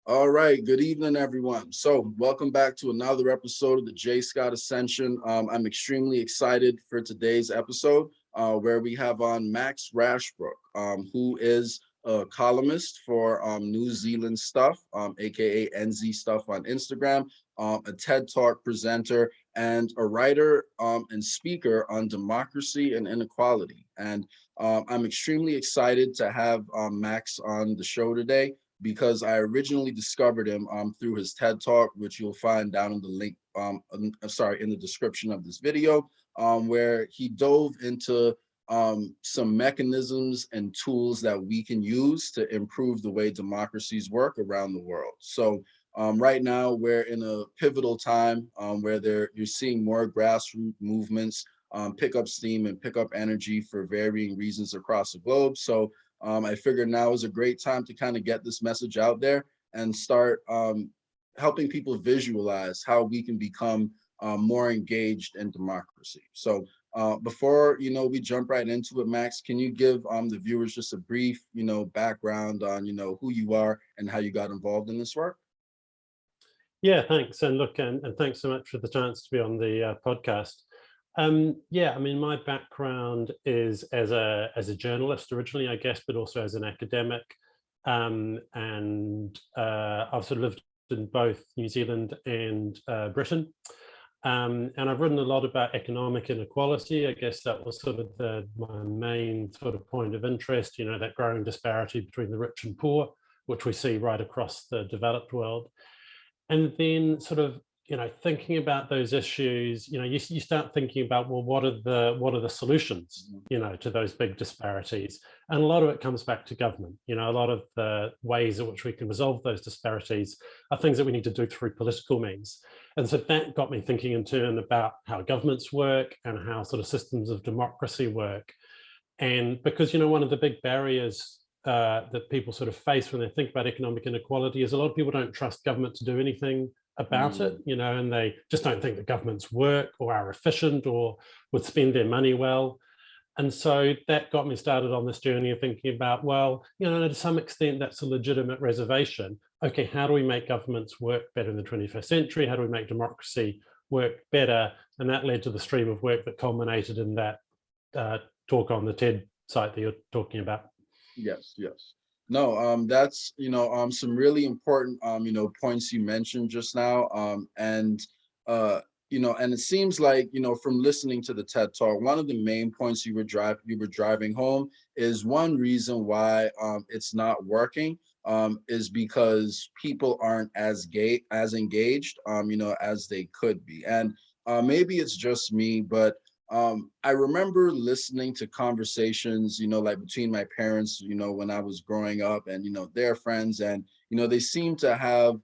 All right, good evening, everyone. So welcome back to another episode of the J Scott Ascension. I'm extremely excited for today's episode where we have on Max Rashbrooke, who is a columnist for New Zealand Stuff, aka NZ Stuff on Instagram, a TED Talk presenter, and a writer and speaker on democracy and inequality. And I'm extremely excited to have Max on the show today, because I originally discovered him through his TED Talk, which you'll find down in the link, in the description of this video, where he dove into some mechanisms and tools that we can use to improve the way democracies work around the world. So right now we're in a pivotal time where you're seeing more grassroots movements pick up steam and pick up energy for varying reasons across the globe. So I figured now is a great time to kind of get this message out there and start helping people visualize how we can become more engaged in democracy. So before we jump right into it, Max, can you give the viewers just a brief background on who you are and how you got involved in this work? Yeah, thanks. And look, and thanks so much for the chance to be on the podcast. Yeah, I mean, my background is as a journalist originally, I guess, but also as an academic. I've sort of lived in both New Zealand and Britain. And I've written a lot about economic inequality. I guess that was sort of my main sort of point of interest, that growing disparity between the rich and poor, which we see right across the developed world. And then sort of thinking about those issues, you start thinking about, well, what are the solutions, to those big disparities? And a lot of it comes back to government. A lot of the ways in which we can resolve those disparities are things that we need to do through political means. And so that got me thinking in turn about how governments work and how sort of systems of democracy work. And because, one of the big barriers that people sort of face when they think about economic inequality is a lot of people don't trust government to do anything about it, and they just don't think that governments work or are efficient or would spend their money well. And so that got me started on this journey of thinking about, well, to some extent, that's a legitimate reservation. Okay, how do we make governments work better in the 21st century? How do we make democracy work better? And that led to the stream of work that culminated in that talk on the TED site that you're talking about. Yes. No, that's some really important points you mentioned just now, and it seems like from listening to the TED Talk, one of the main points you were driving home is one reason why it's not working is because people aren't as engaged as they could be, and maybe it's just me, but I remember listening to conversations, like between my parents, when I was growing up, and, their friends, and, they seem to have,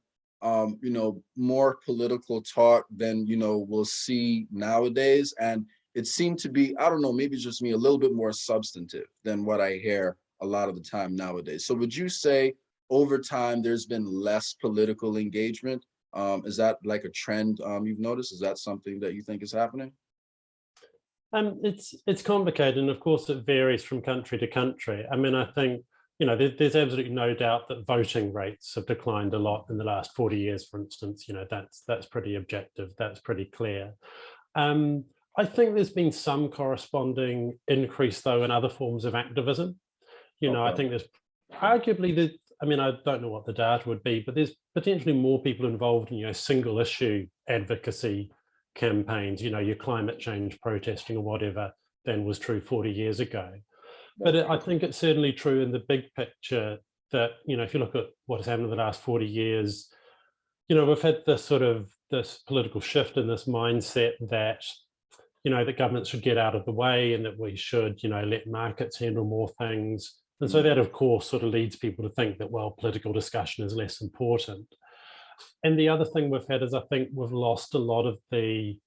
more political talk than, we'll see nowadays. And it seemed to be, I don't know, maybe it's just me, a little bit more substantive than what I hear a lot of the time nowadays. So would you say over time, there's been less political engagement? Is that like a trend you've noticed? Is that something that you think is happening? It's complicated, and of course it varies from country to country. I mean, I think there's absolutely no doubt that voting rates have declined a lot in the last 40 years, for instance. That's pretty objective. That's pretty clear. I think there's been some corresponding increase, though, in other forms of activism. Okay. I think there's arguably I don't know what the data would be, but there's potentially more people involved in single issue advocacy campaigns, your climate change protesting or whatever, than was true 40 years ago. But I think it's certainly true in the big picture that, if you look at what has happened in the last 40 years, we've had this political shift in this mindset that, that governments should get out of the way and that we should, let markets handle more things. And so that, of course, sort of leads people to think that, well, political discussion is less important. And the other thing we've had is, I think we've lost a lot of the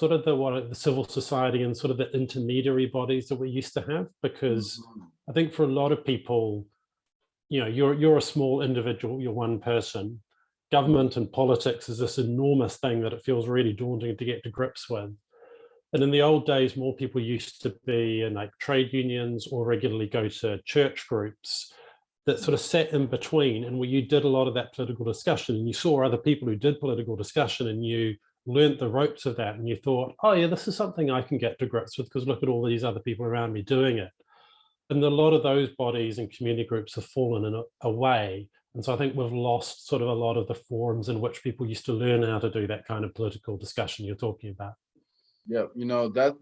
the civil society and sort of the intermediary bodies that we used to have, because I think for a lot of people, you're a small individual, you're one person. Government and politics is this enormous thing that it feels really daunting to get to grips with. And in the old days, more people used to be in like trade unions or regularly go to church groups that sort of sat in between, and where you did a lot of that political discussion, and you saw other people who did political discussion, and you learned the ropes of that, and you thought, oh yeah, this is something I can get to grips with, because look at all these other people around me doing it. And a lot of those bodies and community groups have fallen away. And so I think we've lost sort of a lot of the forums in which people used to learn how to do that kind of political discussion you're talking about. Yeah,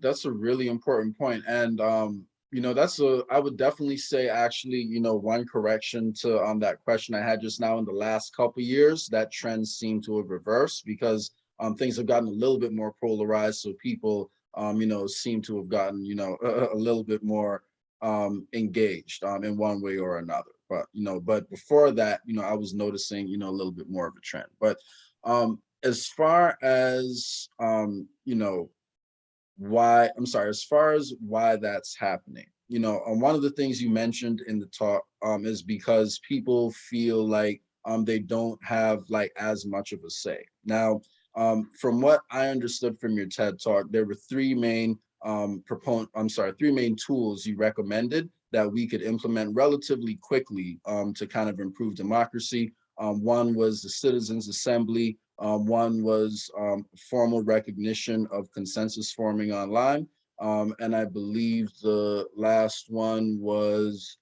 that's a really important point. And I would definitely say, actually, one correction to that question I had just now. In the last couple of years, that trend seemed to have reversed, because things have gotten a little bit more polarized. So people seem to have gotten a little bit more engaged in one way or another. But before that, I was noticing a little bit more of a trend. But as far as as far as why that's happening, one of the things you mentioned in the talk is because people feel like they don't have like as much of a say. Now, from what I understood from your TED talk, there were three main tools you recommended that we could implement relatively quickly to kind of improve democracy. One was the Citizens Assembly. One was formal recognition of consensus forming online. And I believe the last one was,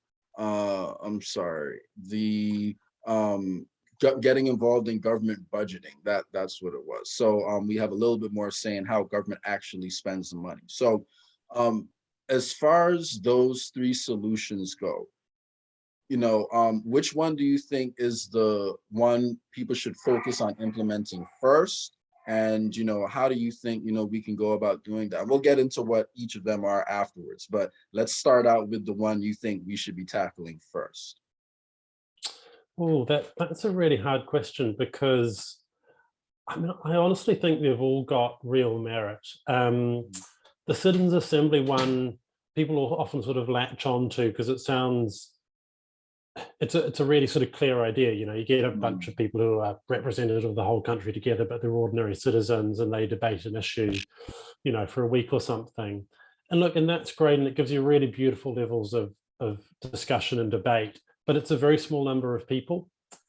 getting involved in government budgeting. That's what it was. So we have a little bit more say in how government actually spends the money. So as far as those three solutions go, which one do you think is the one people should focus on implementing first? And, how do you think, we can go about doing that? We'll get into what each of them are afterwards, but let's start out with the one you think we should be tackling first. Oh, that's a really hard question, because I mean, I honestly think they've all got real merit. The Citizens Assembly one, people often sort of latch on to, because it's a really sort of clear idea. You get a bunch of people who are representative of the whole country together, but they're ordinary citizens, and they debate an issue, for a week or something. And look, and that's great, and it gives you really beautiful levels of discussion and debate, but it's a very small number of people.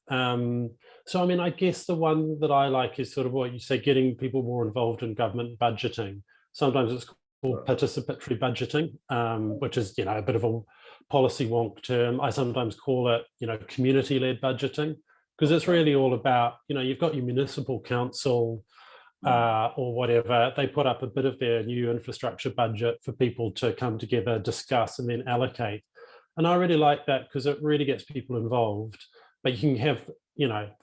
So, I mean, I guess the one that I like is sort of what you say, getting people more involved in government budgeting. Sometimes it's called participatory budgeting, which is, a bit of a policy wonk term. I sometimes call it, community-led budgeting, because it's really all about, you've got your municipal council or whatever. They put up a bit of their new infrastructure budget for people to come together, discuss, and then allocate. And I really like that, because it really gets people involved. But you can have,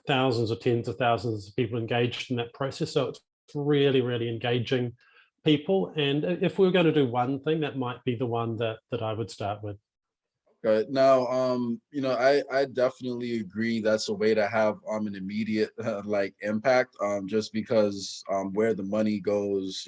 thousands or tens of thousands of people engaged in that process. So it's really, really engaging people. And if we were going to do one thing, that might be the one that I would start with. Okay. Now, I definitely agree that's a way to have an immediate impact, just because where the money goes,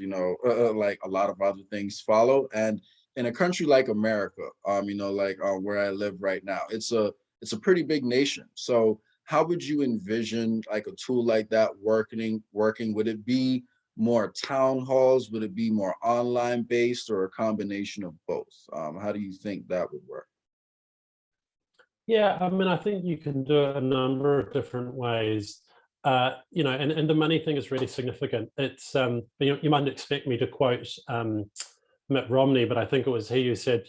like a lot of other things follow. And in a country like America, where I live right now, it's a pretty big nation. So how would you envision like a tool like that working? Would it be more town halls? Would it be more online based, or a combination of both? How do you think that would work? Yeah, I mean, I think you can do it a number of different ways. And the money thing is really significant. It's you might expect me to quote Mitt Romney, but I think it was he who said,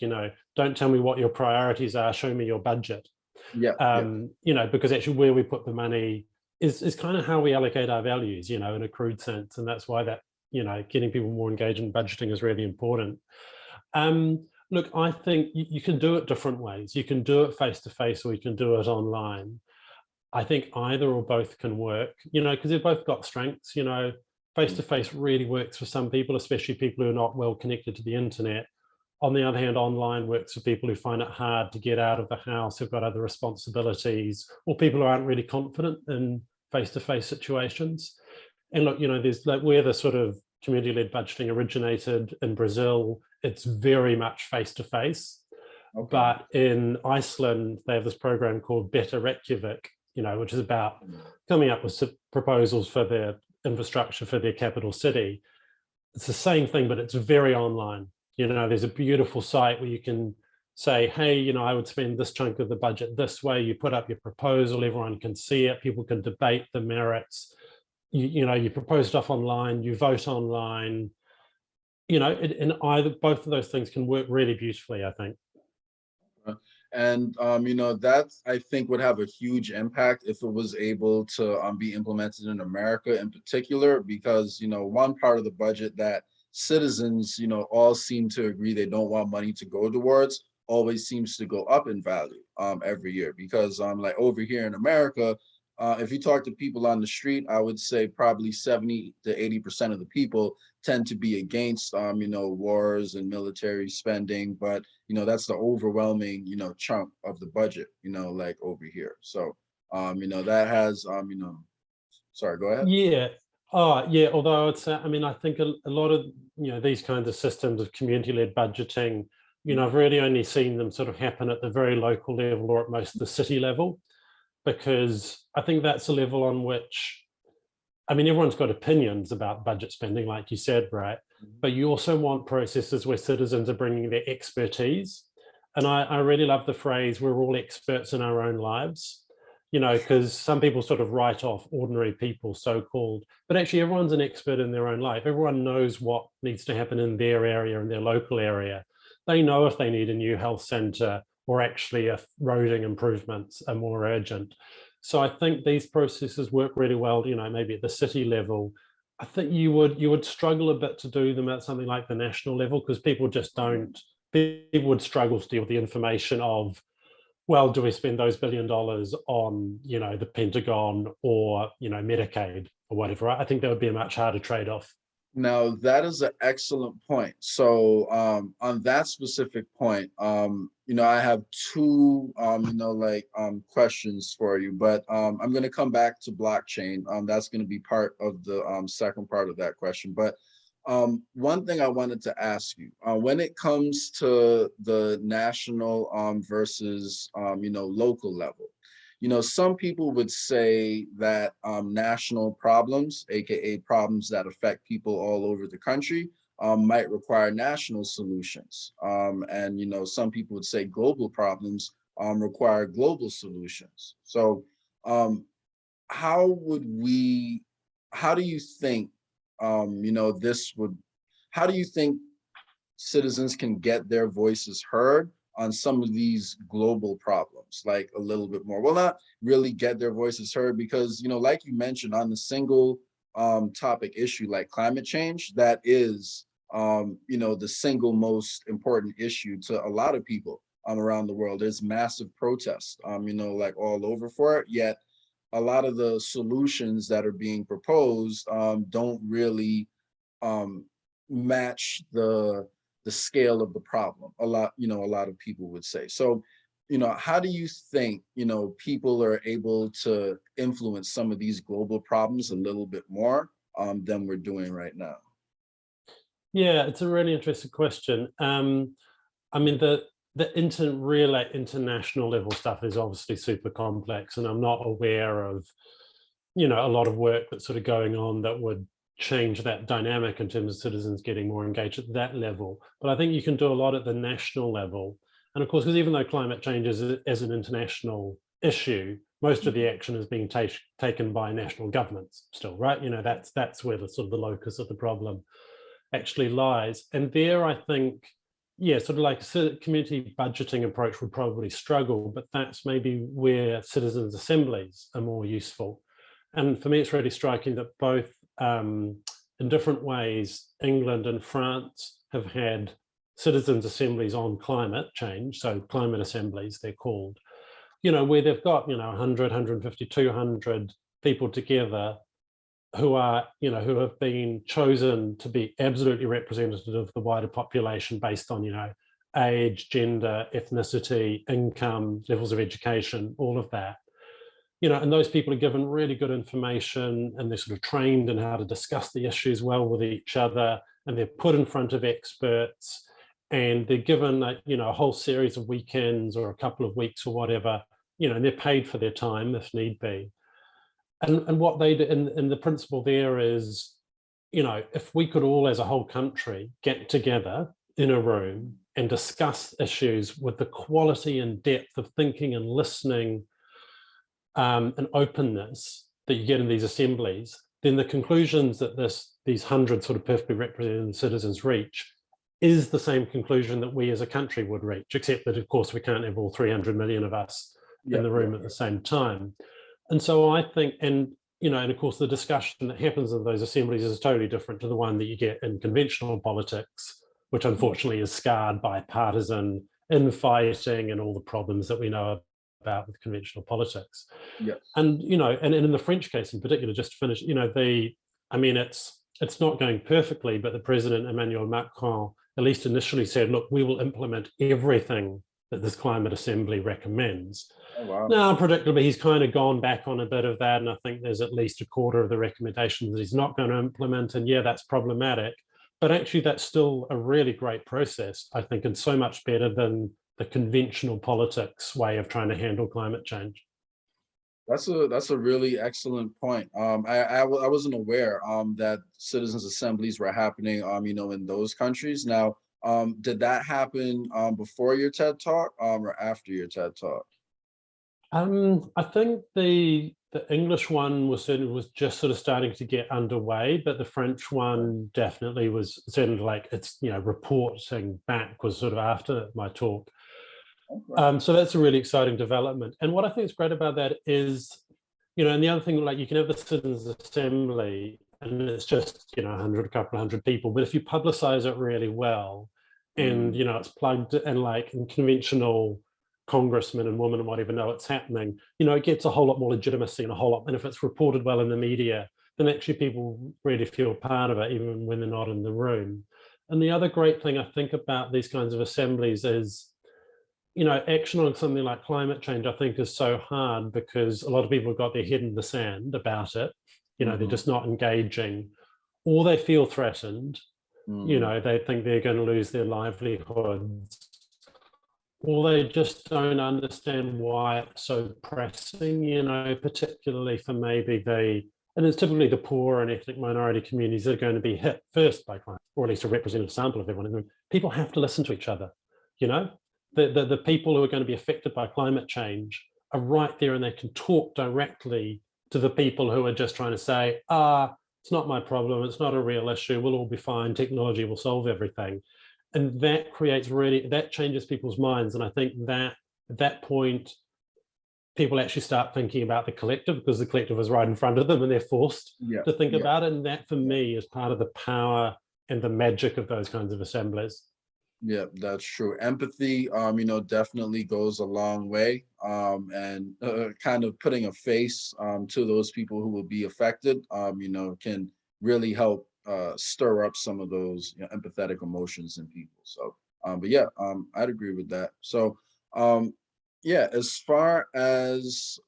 don't tell me what your priorities are, show me your budget. Because actually where we put the money is kind of how we allocate our values, in a crude sense. And that's why that, getting people more engaged in budgeting is really important. Look, I think you can do it different ways. You can do it face-to-face, or you can do it online. I think either or both can work, because they've both got strengths. Face-to-face really works for some people, especially people who are not well connected to the internet. On the other hand, online works for people who find it hard to get out of the house, who've got other responsibilities, or people who aren't really confident in face-to-face situations. And look, there's like where the sort of community-led budgeting originated in Brazil, it's very much face-to-face. Okay. But in Iceland, they have this program called Better Reykjavik, which is about coming up with proposals for their infrastructure for their capital city. It's the same thing, but it's very online. There's a beautiful site where you can say, hey, I would spend this chunk of the budget this way. You put up your proposal, everyone can see it, people can debate the merits. You propose stuff online, you vote online. And either both of those things can work really beautifully, I think. And that I think would have a huge impact if it was able to be implemented in America in particular, because one part of the budget that citizens all seem to agree they don't want money to go towards always seems to go up in value every year, because like over here in America, if you talk to people on the street, I would say probably 70 to 80% of the people tend to be against wars and military spending, but that's the overwhelming chunk of the budget like over here. So that has sorry, go ahead. Yeah. Oh, yeah. Although I would say, I think a lot of these kinds of systems of community-led budgeting, I've really only seen them sort of happen at the very local level, or at most the city level, because I think that's a level on which, everyone's got opinions about budget spending, like you said, right? But you also want processes where citizens are bringing their expertise. And I really love the phrase, we're all experts in our own lives, because some people sort of write off ordinary people, so-called, but actually everyone's an expert in their own life. Everyone knows what needs to happen in their area, in their local area. They know if they need a new health centre, or actually if roading improvements are more urgent. So I think these processes work really well, maybe at the city level. I think you would struggle a bit to do them at something like the national level, because people just don't, people would struggle to deal with the information of, well, do we spend those $1 billion on, the Pentagon or, Medicaid or whatever? I think that would be a much harder trade-off. Now, that is an excellent point. So on that specific point, I have two, questions for you, but I'm going to come back to blockchain. That's going to be part of the second part of that question. But one thing I wanted to ask you, when it comes to the national versus, local level, some people would say that national problems, aka problems that affect people all over the country, might require national solutions. And some people would say global problems require global solutions. So how would we, how do you think, this would, how do you think citizens can get their voices heard on some of these global problems, like a little bit more? Well, not really get their voices heard, because like you mentioned, on the single topic issue like climate change, that is the single most important issue to a lot of people around the world. There's massive protests like all over for it, yet a lot of the solutions that are being proposed don't really match the scale of the problem. A lot of people would say. So, how do you think, people are able to influence some of these global problems a little bit more than we're doing right now? Yeah, it's a really interesting question. The international level stuff is obviously super complex, and I'm not aware of, a lot of work that's sort of going on that would change that dynamic in terms of citizens getting more engaged at that level. But I think you can do a lot at the national level. And of course, because even though climate change is an international issue, most of the action is being taken by national governments still, right? That's where the sort of the locus of the problem actually lies. And there, I think, yeah, sort of like a community budgeting approach would probably struggle, but that's maybe where citizens' assemblies are more useful. And for me, it's really striking that both, in different ways, England and France have had citizens' assemblies on climate change, so climate assemblies, they're called, where they've got, 100, 150, 200 people together who are, who have been chosen to be absolutely representative of the wider population based on, age, gender, ethnicity, income, levels of education, all of that. And those people are given really good information, and they're sort of trained in how to discuss the issues well with each other, and they're put in front of experts, and they're given a whole series of weekends or a couple of weeks or whatever, and they're paid for their time if need be. And what they do, and the principle there is, if we could all as a whole country get together in a room and discuss issues with the quality and depth of thinking and listening and openness that you get in these assemblies, then the conclusions that these 100 sort of perfectly represented citizens reach is the same conclusion that we as a country would reach, except that, of course, we can't have all 300 million of us in the room at the same time. And so I think, and of course, the discussion that happens in those assemblies is totally different to the one that you get in conventional politics, which unfortunately is scarred by partisan infighting and all the problems that we know about with conventional politics. Yes. And and in the French case in particular, just to finish, it's not going perfectly, but the president Emmanuel Macron at least initially said, look, we will implement everything that this climate assembly recommends. Oh, wow. Now, predictably, he's kind of gone back on a bit of that, and I think there's at least a quarter of the recommendations that he's not going to implement, and yeah, that's problematic. But actually, that's still a really great process, I think, and so much better than the conventional politics way of trying to handle climate change. That's a really excellent point. I wasn't aware that citizens assemblies were happening in those countries. Now, did that happen before your TED Talk or after your TED Talk? I think the English one was just sort of starting to get underway, but the French one definitely was certainly like it's reporting back was sort of after my talk. Okay. So that's a really exciting development. And what I think is great about that is, and the other thing, like you can have the citizens assembly and it's just, 100, a couple of hundred people, but if you publicize it really well and, it's plugged and like in conventional congressmen and women and whatever know it's happening, it gets a whole lot more legitimacy and a whole lot, and if it's reported well in the media, then actually people really feel part of it, even when they're not in the room. And the other great thing I think about these kinds of assemblies is, action on something like climate change, I think, is so hard because a lot of people have got their head in the sand about it. They're just not engaging, or they feel threatened. They think they're going to lose their livelihoods, or they just don't understand why it's so pressing, particularly for maybe and it's typically the poor and ethnic minority communities that are going to be hit first by climate, or at least a representative sample of everyone in the room. People have to listen to each other, The people who are going to be affected by climate change are right there and they can talk directly to the people who are just trying to say, it's not my problem, it's not a real issue, we'll all be fine, technology will solve everything. And that that changes people's minds. And I think that at that point, people actually start thinking about the collective because the collective is right in front of them and they're forced to think about it. And that for me is part of the power and the magic of those kinds of assemblies. Yeah, that's true. Empathy, definitely goes a long way, and kind of putting a face to those people who will be affected, can really help stir up some of those empathetic emotions in people. So, but yeah, I'd agree with that. So, yeah, as far as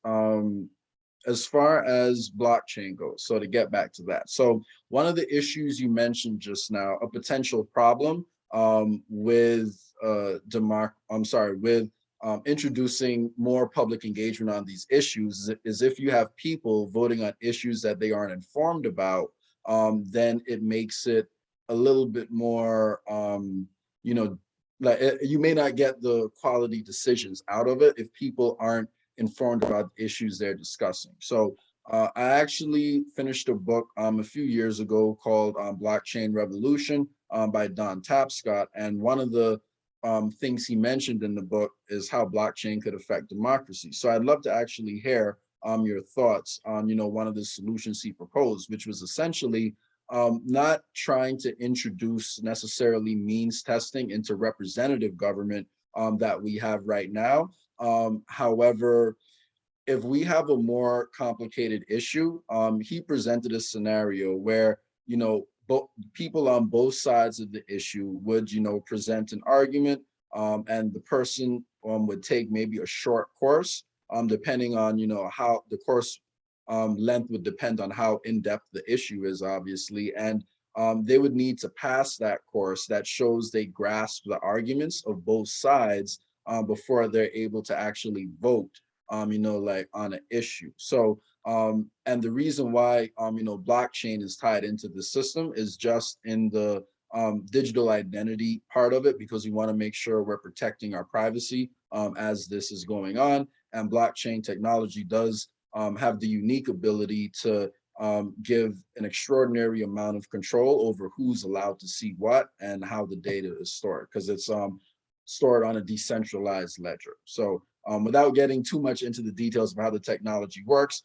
blockchain goes, so to get back to that, so one of the issues you mentioned just now, a potential problem with introducing more public engagement on these issues is if you have people voting on issues that they aren't informed about, then it makes it a little bit more, you may not get the quality decisions out of it if people aren't informed about the issues they're discussing. So I actually finished a book a few years ago called Blockchain Revolution by Don Tapscott. And one of the things he mentioned in the book is how blockchain could affect democracy. So I'd love to actually hear your thoughts on, one of the solutions he proposed, which was essentially not trying to introduce necessarily means testing into representative government that we have right now. However, if we have a more complicated issue, he presented a scenario where, people on both sides of the issue would, present an argument, and the person would take maybe a short course, depending on, how the course length would depend on how in-depth the issue is, obviously. And they would need to pass that course that shows they grasp the arguments of both sides before they're able to actually vote, on an issue. So, and the reason why, blockchain is tied into the system is just in the digital identity part of it, because we want to make sure we're protecting our privacy as this is going on. And blockchain technology does have the unique ability to give an extraordinary amount of control over who's allowed to see what and how the data is stored, because it's stored on a decentralized ledger. So without getting too much into the details of how the technology works,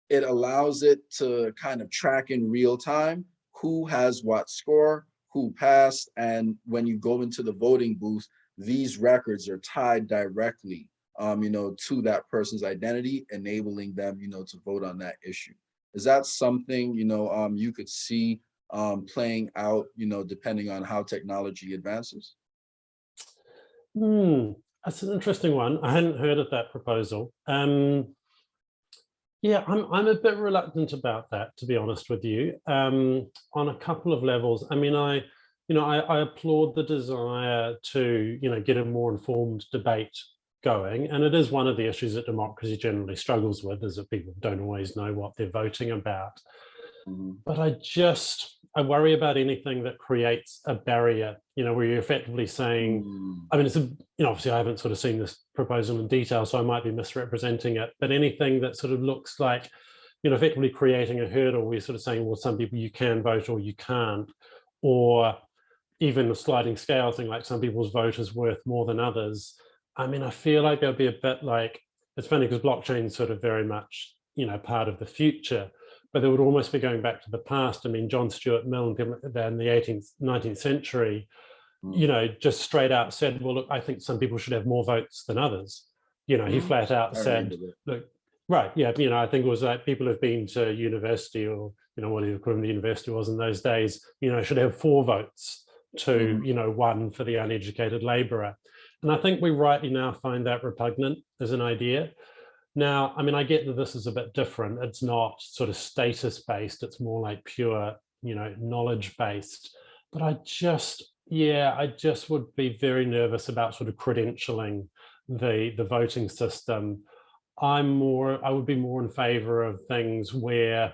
it allows it to kind of track in real time who has what score, who passed, and when you go into the voting booth, these records are tied directly to that person's identity, enabling them, to vote on that issue. Is that something, you could see playing out, depending on how technology advances? That's an interesting one. I hadn't heard of that proposal. Yeah, I'm a bit reluctant about that, to be honest with you, on a couple of levels. I mean, I applaud the desire to, get a more informed debate going, and it is one of the issues that democracy generally struggles with, is that people don't always know what they're voting about. But I worry about anything that creates a barrier, where you're effectively saying, I mean, it's obviously I haven't sort of seen this proposal in detail, so I might be misrepresenting it, but anything that sort of looks like, effectively creating a hurdle where you're sort of saying, well, some people you can vote or you can't, or even a sliding scale thing, like some people's vote is worth more than others. I mean, I feel like there'll be a bit like, it's funny because blockchain is sort of very much, part of the future, but they would almost be going back to the past. I mean, John Stuart Mill and people like that in the 18th, 19th century, just straight out said, well, look, I think some people should have more votes than others. He flat out said, look, right, yeah, I think it was like people who've been to university, or, whatever equivalent the university was in those days, should have 4 votes to, 1 for the uneducated labourer. And I think we rightly now find that repugnant as an idea. Now, I mean, I get that this is a bit different. It's not sort of status-based. It's more like pure, knowledge-based. But I just would be very nervous about sort of credentialing the voting system. I would be more in favor of things where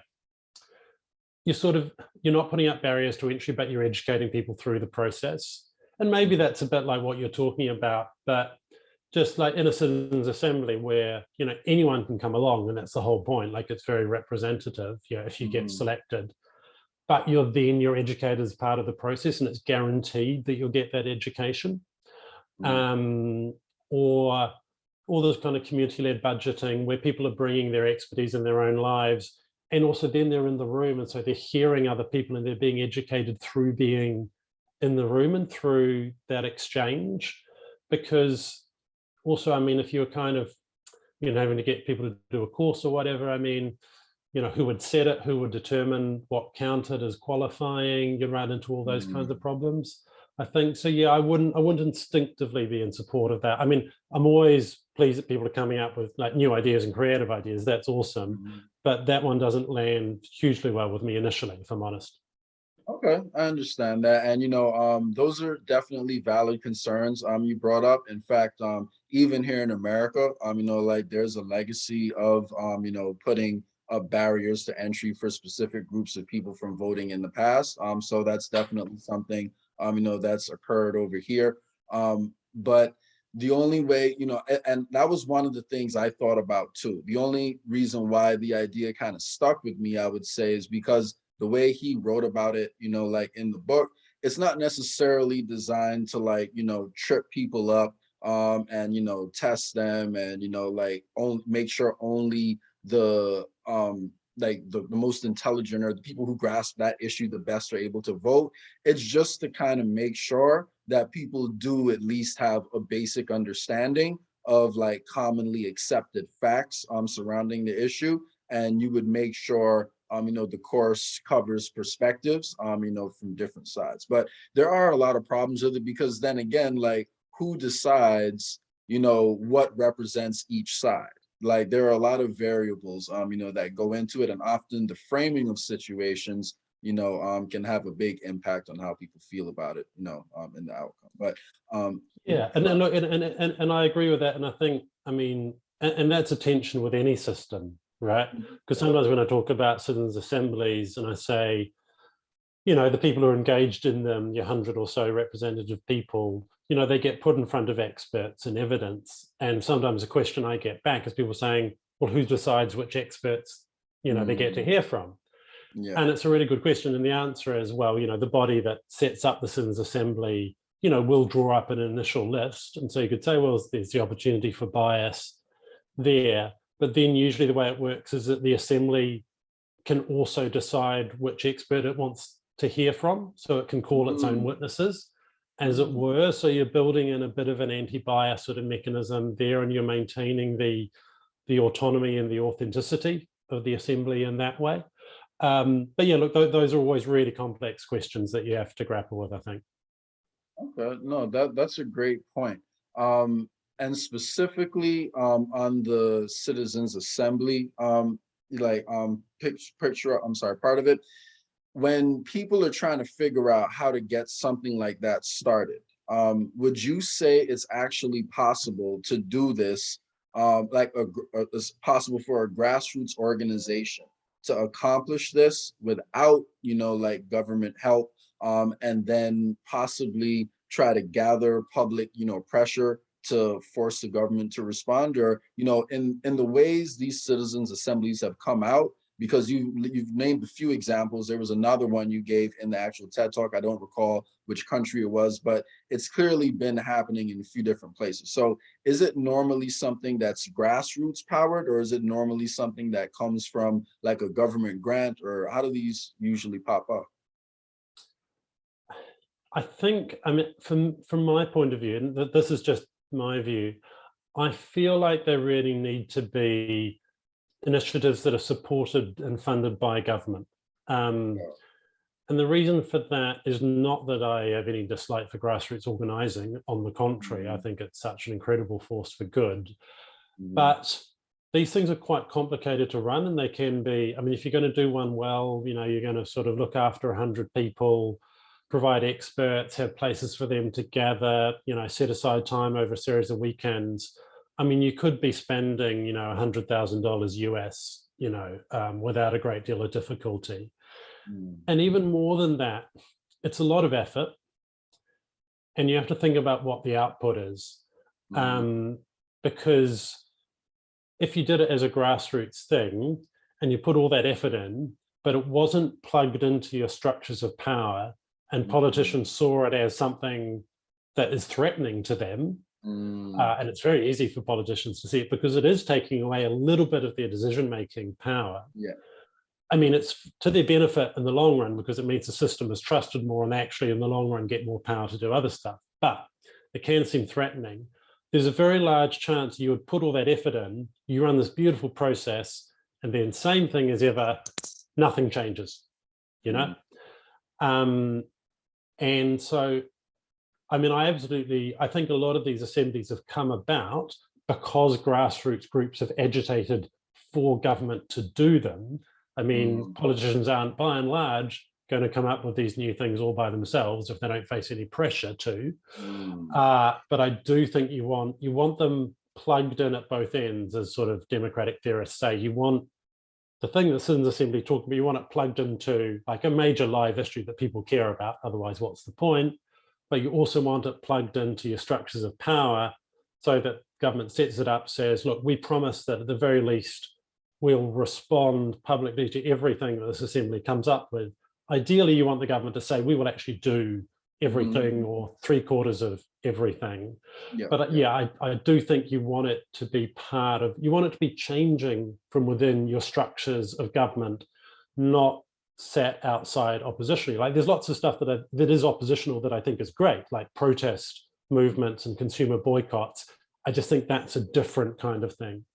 you're not putting up barriers to entry, but you're educating people through the process. And maybe that's a bit like what you're talking about, but just like in a citizens' assembly where, anyone can come along, and that's the whole point. Like, it's very representative, if you get selected, but you're educated as part of the process, and it's guaranteed that you'll get that education. Or all this kind of community-led budgeting where people are bringing their expertise in their own lives, and also then they're in the room, and so they're hearing other people and they're being educated through being in the room and through that exchange. Because also, I mean, if you're kind of, having to get people to do a course or whatever, I mean, who would set it, who would determine what counted as qualifying, you run into all those kinds of problems. I think so. Yeah, I wouldn't instinctively be in support of that. I mean, I'm always pleased that people are coming up with like new ideas and creative ideas. That's awesome. But that one doesn't land hugely well with me initially, if I'm honest. Okay, I understand that. And those are definitely valid concerns you brought up. In fact, even here in America, like there's a legacy of putting up barriers to entry for specific groups of people from voting in the past. So that's definitely something that's occurred over here. But the only way, and that was one of the things I thought about too. The only reason why the idea kind of stuck with me, I would say, is because the way he wrote about it, like in the book, it's not necessarily designed to like, trip people up and, test them and, like make sure only the most intelligent or the people who grasp that issue the best are able to vote. It's just to kind of make sure that people do at least have a basic understanding of like commonly accepted facts surrounding the issue. And you would make sure the course covers perspectives, from different sides. But there are a lot of problems with it because then again, like who decides, what represents each side? Like there are a lot of variables, that go into it, and often the framing of situations, can have a big impact on how people feel about it, in the outcome. But yeah, and I agree with that, and I think, I mean, and that's a tension with any system, right? Because sometimes when I talk about citizens' assemblies and I say, the people who are engaged in them, your 100 or so representative people, they get put in front of experts and evidence. And sometimes a question I get back is people saying, well, who decides which experts, they get to hear from? Yeah. And it's a really good question. And the answer is, well, the body that sets up the Citizens Assembly, will draw up an initial list. And so you could say, well, there's the opportunity for bias there. But then usually the way it works is that the Assembly can also decide which expert it wants to hear from. So it can call its own witnesses, as it were. So you're building in a bit of an anti-bias sort of mechanism there, and you're maintaining the autonomy and the authenticity of the Assembly in that way. But yeah, look, those are always really complex questions that you have to grapple with, I think. Okay, no, that's a great point. And specifically on the Citizens Assembly, picture, I'm sorry, part of it, when people are trying to figure out how to get something like that started, would you say it's actually possible to do this, it's possible for a grassroots organization to accomplish this without, like government help, and then possibly try to gather public, pressure to force the government to respond? Or, in the ways these citizens assemblies have come out, because you've named a few examples. There was another one you gave in the actual TED Talk. I don't recall which country it was, but it's clearly been happening in a few different places. So is it normally something that's grassroots powered, or is it normally something that comes from like a government grant, or how do these usually pop up? I think, from my point of view, and this is just my view, I feel like there really need to be initiatives that are supported and funded by government. And the reason for that is not that I have any dislike for grassroots organizing. On the contrary, I think it's such an incredible force for good. But these things are quite complicated to run, and they can be, if you're going to do one well, you're going to sort of look after 100 people, provide experts, have places for them to gather, set aside time over a series of weekends. You could be spending, $100,000 US, without a great deal of difficulty. And even more than that, it's a lot of effort. And you have to think about what the output is. Because if you did it as a grassroots thing and you put all that effort in, but it wasn't plugged into your structures of power, and politicians saw it as something that is threatening to them, and it's very easy for politicians to see it because it is taking away a little bit of their decision-making power. Yeah. It's to their benefit in the long run because it means the system is trusted more and actually in the long run get more power to do other stuff. But it can seem threatening. There's a very large chance you would put all that effort in, you run this beautiful process, and then same thing as ever, nothing changes, And so, I think a lot of these assemblies have come about because grassroots groups have agitated for government to do them. Politicians aren't, by and large, going to come up with these new things all by themselves if they don't face any pressure to. But I do think you want them plugged in at both ends, as sort of democratic theorists say. You want the thing that Citizens Assembly talking about, you want it plugged into like a major live issue that people care about. Otherwise, what's the point? But you also want it plugged into your structures of power so that government sets it up, says, look, we promise that at the very least, we'll respond publicly to everything that this assembly comes up with. Ideally, you want the government to say, we will actually do everything or 3/4 of everything. I do think you want it to be you want it to be changing from within your structures of government, not sat outside oppositionally. Like there's lots of stuff that is oppositional that I think is great, like protest movements and consumer boycotts. I just think that's a different kind of thing.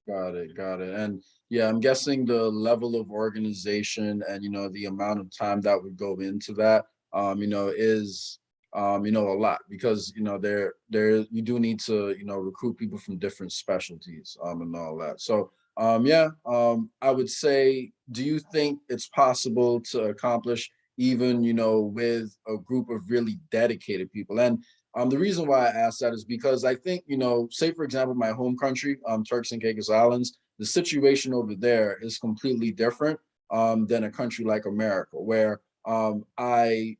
Got it. And yeah, I'm guessing the level of organization and, the amount of time that would go into that, is, a lot, because, there you do need to, recruit people from different specialties, and all that. So, I would say, do you think it's possible to accomplish even, with a group of really dedicated people? And the reason why I asked that is because I think, say, for example, my home country, Turks and Caicos Islands, the situation over there is completely different than a country like America, where I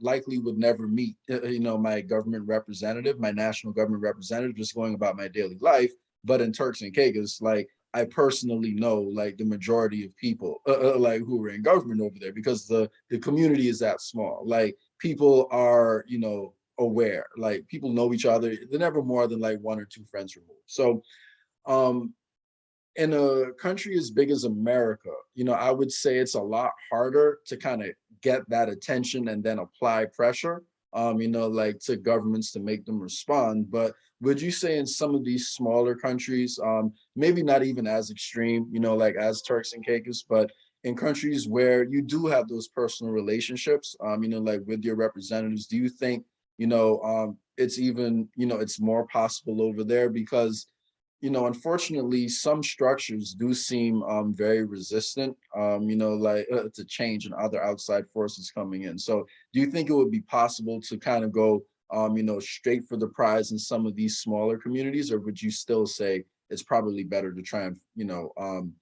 likely would never meet, my government representative, my national government representative, just going about my daily life. But in Turks and Caicos, like I personally know like the majority of people like who are in government over there because the community is that small. Like people are, aware, like people know each other. They're never more than like one or two friends removed. So um in a country as big as America, I would say it's a lot harder to kind of get that attention and then apply pressure, like to governments to make them respond. But would you say in some of these smaller countries, maybe not even as extreme, like as Turks and Caicos, but in countries where you do have those personal relationships, like with your representatives, do you think, it's even, it's more possible over there? Because unfortunately, some structures do seem very resistant, like to change and other outside forces coming in. So do you think it would be possible to kind of go, straight for the prize in some of these smaller communities, or would you still say it's probably better to try and,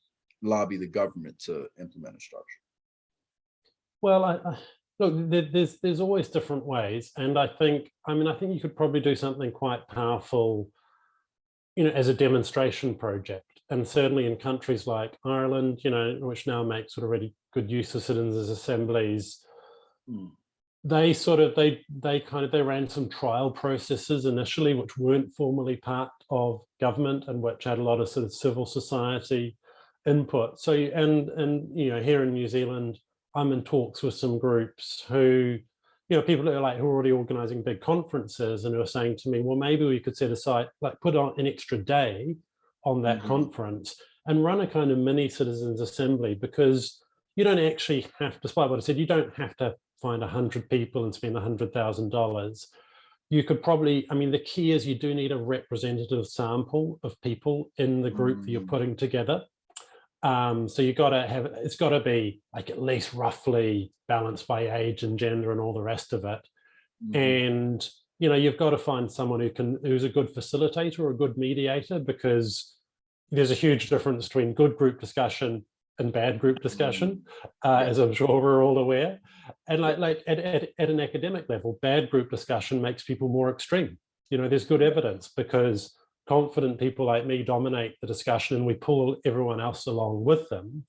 lobby the government to implement a structure? Well, look, there's always different ways, and I think you could probably do something quite powerful, as a demonstration project. And certainly in countries like Ireland, which now make sort of really good use of citizens' assemblies, Mm. they ran some trial processes initially, which weren't formally part of government and which had a lot of sort of civil society input. So, and here in New Zealand, I'm in talks with some groups who, people who are already organizing big conferences and who are saying to me, well, maybe we could set aside, like put on an extra day on that conference and run a kind of mini citizens assembly, because you don't actually have, despite what I said, you don't have to find 100 people and spend $100,000. You could probably, the key is you do need a representative sample of people in the group that you're putting together. So it's got to be like at least roughly balanced by age and gender and all the rest of it. And you've got to find someone who's a good facilitator or a good mediator, because there's a huge difference between good group discussion and bad group discussion, as I'm sure we're all aware. And like at an academic level, bad group discussion makes people more extreme. There's good evidence, because confident people like me dominate the discussion and we pull everyone else along with them.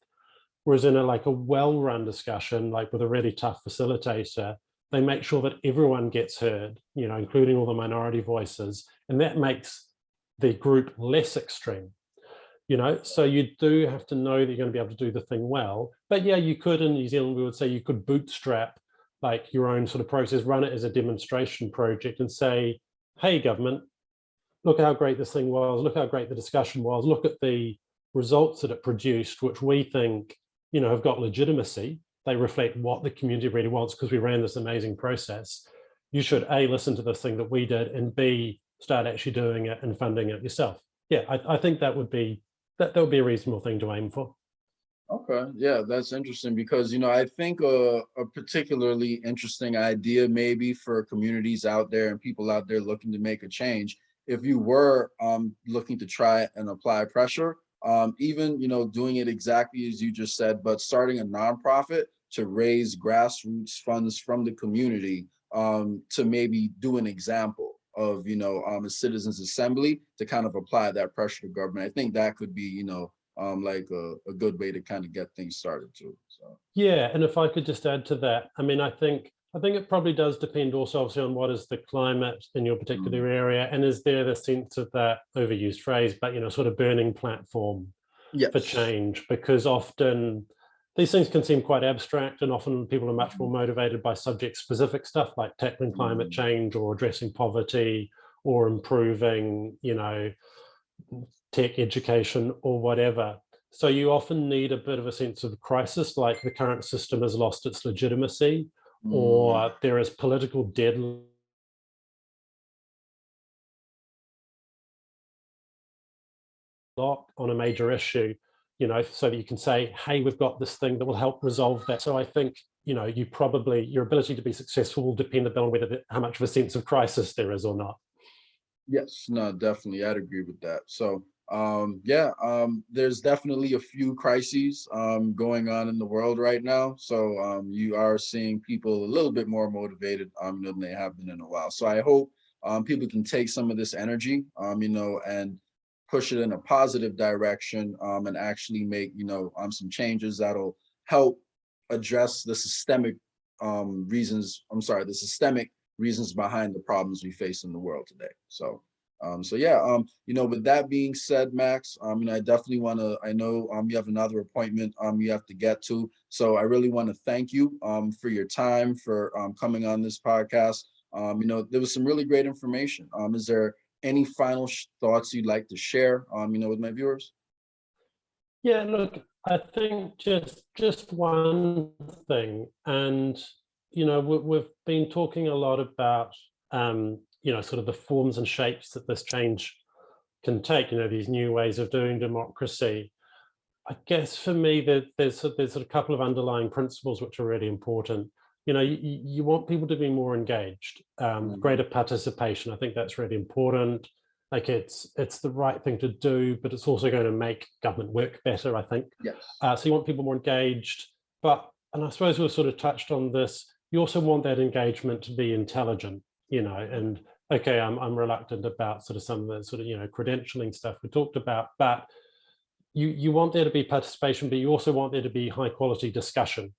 Whereas in a well-run discussion, like with a really tough facilitator, they make sure that everyone gets heard, including all the minority voices, and that makes the group less extreme. So you do have to know that you're going to be able to do the thing well. But yeah, you could, in New Zealand, we would say you could bootstrap like your own sort of process, run it as a demonstration project and say, hey, government, look how great this thing was, look how great the discussion was, look at the results that it produced, which we think, have got legitimacy. They reflect what the community really wants because we ran this amazing process. You should A, listen to this thing that we did, and B, start actually doing it and funding it yourself. Yeah, I think that would be a reasonable thing to aim for. Okay, yeah, that's interesting because I think a particularly interesting idea maybe for communities out there and people out there looking to make a change, if you were looking to try and apply pressure, even doing it exactly as you just said, but starting a nonprofit to raise grassroots funds from the community, to maybe do an example of a citizens assembly to kind of apply that pressure to government. I think that could be like a good way to kind of get things started too. So yeah, and if I could just add to that, I think it probably does depend also obviously on what is the climate in your particular area, and is there the sense of that overused phrase, but sort of burning platform for change, because often these things can seem quite abstract, and often people are much more motivated by subject specific stuff like tackling climate change or addressing poverty or improving tech education or whatever. So you often need a bit of a sense of crisis, like the current system has lost its legitimacy, or there is political deadlock on a major issue, so that you can say, hey, we've got this thing that will help resolve that. So I think, your ability to be successful will depend upon how much of a sense of crisis there is or not. yes, no, definitely, I'd agree with that. So There's definitely a few crises going on in the world right now. So you are seeing people a little bit more motivated than they have been in a while. So I hope people can take some of this energy, and push it in a positive direction, and actually make, some changes that'll help address the systemic the systemic reasons behind the problems we face in the world today. So with that being said, Max, I definitely want to, I know you have another appointment you have to get to. So I really want to thank you for your time, for coming on this podcast. There was some really great information. Is there any final thoughts you'd like to share, with my viewers? Yeah, look, I think just one thing, and we've been talking a lot about sort of the forms and shapes that this change can take. These new ways of doing democracy. I guess for me, there's a couple of underlying principles which are really important. You want people to be more engaged, greater participation. I think that's really important. Like it's the right thing to do, but it's also going to make government work better, I think. Yes. So you want people more engaged, and I suppose we've sort of touched on this, you also want that engagement to be intelligent, and okay, I'm reluctant about sort of some of the sort of, credentialing stuff we talked about, but you want there to be participation, but you also want there to be high quality discussion,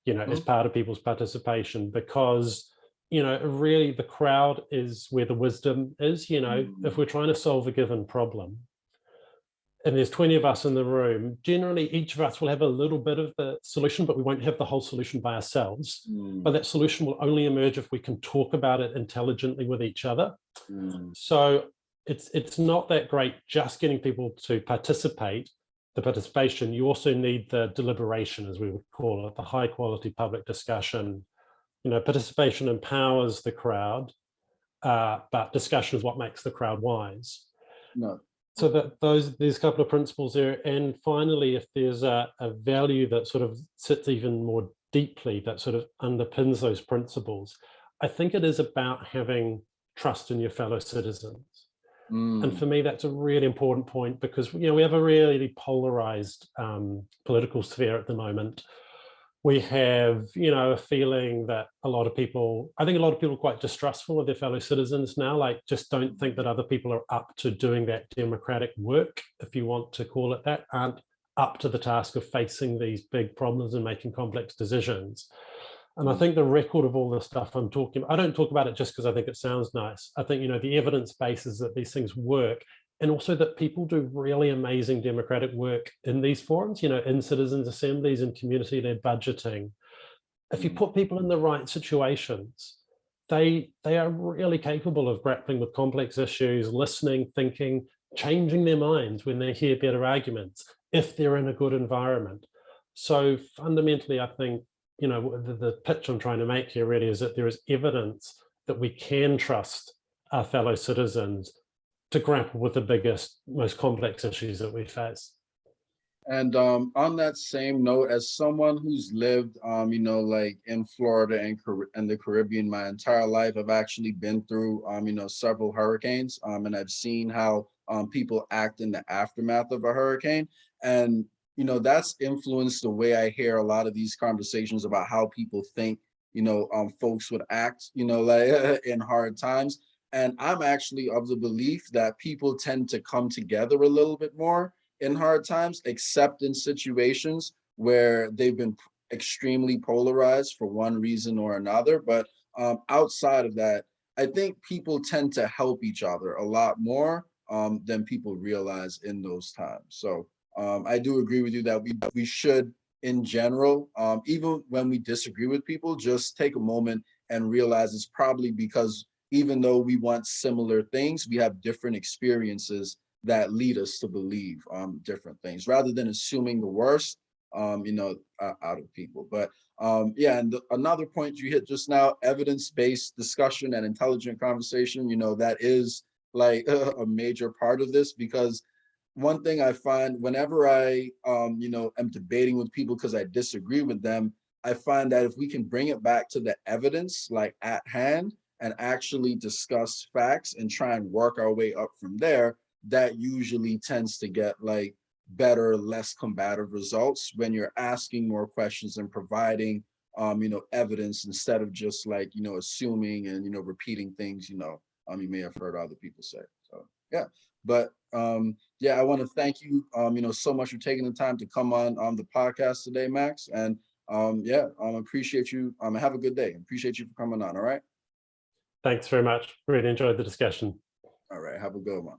as part of people's participation, because, really the crowd is where the wisdom is. If we're trying to solve a given problem and there's 20 of us in the room, generally each of us will have a little bit of the solution, but we won't have the whole solution by ourselves. But that solution will only emerge if we can talk about it intelligently with each other. So it's not that great just getting people to participate. The participation, you also need the deliberation, as we would call it, the high quality public discussion. Participation empowers the crowd, but discussion is what makes the crowd wise. No. So that these couple of principles there. And finally, if there's a value that sort of sits even more deeply, that sort of underpins those principles, I think it is about having trust in your fellow citizens. And for me, that's a really important point, because we have a really polarized political sphere at the moment. We have, a feeling that I think a lot of people are quite distrustful of their fellow citizens now, like just don't think that other people are up to doing that democratic work, if you want to call it that, aren't up to the task of facing these big problems and making complex decisions. And I think the record of all the stuff I'm talking about, I don't talk about it just because I think it sounds nice. I think, the evidence base is that these things work, and also that people do really amazing democratic work in these forums, in citizens' assemblies and community-led budgeting. If you put people in the right situations, they are really capable of grappling with complex issues, listening, thinking, changing their minds when they hear better arguments, if they're in a good environment. So fundamentally, I think, the pitch I'm trying to make here really is that there is evidence that we can trust our fellow citizens to grapple with the biggest, most complex issues that we face. And on that same note, as someone who's lived, like in Florida and the Caribbean my entire life, I've actually been through, several hurricanes, and I've seen how people act in the aftermath of a hurricane. And that's influenced the way I hear a lot of these conversations about how people think, folks would act, like in hard times. And I'm actually of the belief that people tend to come together a little bit more in hard times, except in situations where they've been extremely polarized for one reason or another. But outside of that, I think people tend to help each other a lot more than people realize in those times. So I do agree with you that we should, in general, even when we disagree with people, just take a moment and realize it's probably because even though we want similar things, we have different experiences that lead us to believe different things, rather than assuming the worst, out of people. But and another point you hit just now, evidence-based discussion and intelligent conversation, that is like a major part of this, because one thing I find whenever I, am debating with people because I disagree with them, I find that if we can bring it back to the evidence, like at hand, and actually discuss facts and try and work our way up from there, that usually tends to get like better, less combative results when you're asking more questions and providing evidence instead of just like, assuming and, repeating things, you may have heard other people say. So yeah, but yeah, I want to thank you, so much for taking the time to come on the podcast today, Max. And yeah, appreciate you. Have a good day. Appreciate you for coming on. All right. Thanks very much. Really enjoyed the discussion. All right. Have a good one.